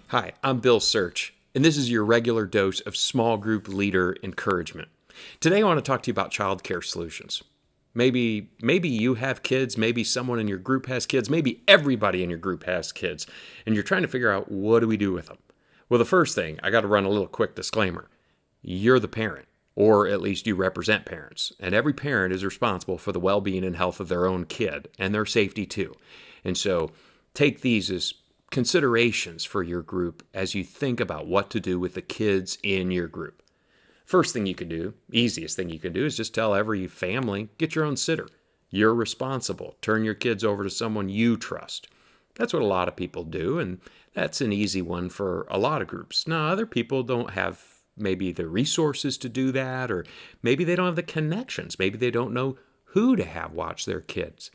Hi, I'm Bill Search, and this is your regular dose of small group leader encouragement. Today I want to talk to you about childcare solutions. Maybe you have kids, maybe someone in your group has kids, maybe everybody in your group has kids, and you're trying to figure out what do we do with them. Well, the first thing, I got to run a little quick disclaimer. You're the parent, or at least you represent parents, and every parent is responsible for the well-being and health of their own kid and their safety too. And so take these as considerations for your group as you think about what to do with the kids in your group. First thing you can do, easiest thing you can do, is just tell every family, get your own sitter. You're responsible. Turn your kids over to someone you trust. That's what a lot of people do, and that's an easy one for a lot of groups. Now, other people don't have maybe the resources to do that, or maybe they don't have the connections. Maybe they don't know who to have watch their kids.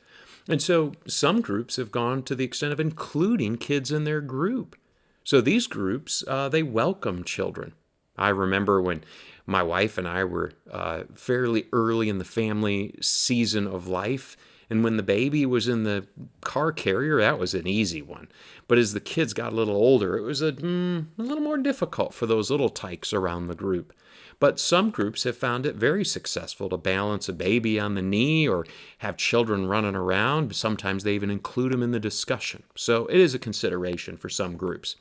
And so some groups have gone to the extent of including kids in their group. So these groups, they welcome children. I remember when my wife and I were fairly early in the family season of life, and when the baby was in the car carrier, that was an easy one. But as the kids got a little older, it was a little more difficult for those little tykes around the group. But some groups have found it very successful to balance a baby on the knee or have children running around. Sometimes they even include them in the discussion. So it is a consideration for some groups.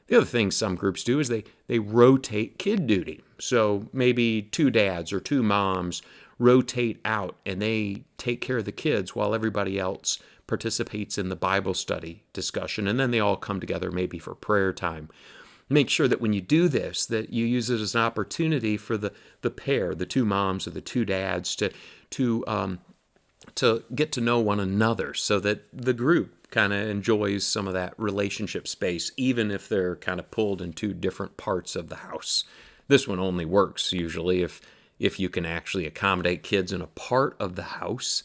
The other thing some groups do is they rotate kid duty. So maybe two dads or two moms rotate out and they take care of the kids while everybody else participates in the Bible study discussion. And then they all come together maybe for prayer time. Make sure that when you do this, that you use it as an opportunity for the pair, the two moms or the two dads, to get to know one another so that the group kind of enjoys some of that relationship space, even if they're kind of pulled in two different parts of the house. This one only works usually if you can actually accommodate kids in a part of the house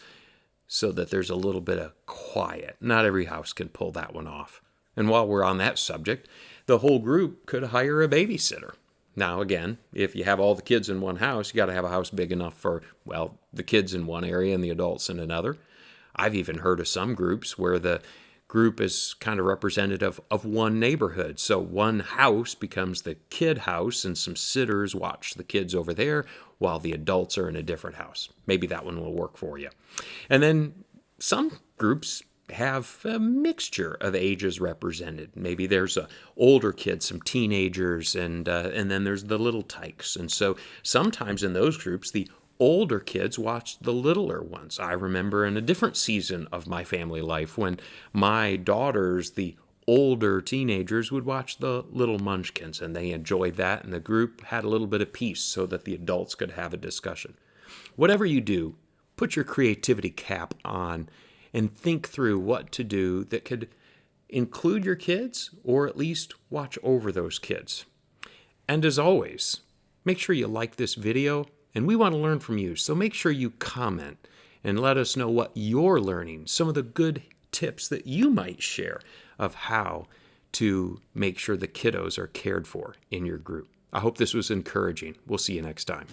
so that there's a little bit of quiet. Not every house can pull that one off. And while we're on that subject, the whole group could hire a babysitter. Now, again, if you have all the kids in one house, you got to have a house big enough for, well, the kids in one area and the adults in another. I've even heard of some groups where the group is kind of representative of one neighborhood. So one house becomes the kid house and some sitters watch the kids over there while the adults are in a different house. Maybe that one will work for you. And then some groups have a mixture of ages represented. Maybe there's older kids, some teenagers, and then there's the little tykes. And so sometimes in those groups, the older kids watch the littler ones. I remember in a different season of my family life when my daughters, the older teenagers, would watch the little munchkins, and they enjoyed that, and the group had a little bit of peace so that the adults could have a discussion. Whatever you do, put your creativity cap on and think through what to do that could include your kids or at least watch over those kids. And as always, make sure you like this video, and we want to learn from you. So make sure you comment and let us know what you're learning, some of the good tips that you might share of how to make sure the kiddos are cared for in your group. I hope this was encouraging. We'll see you next time.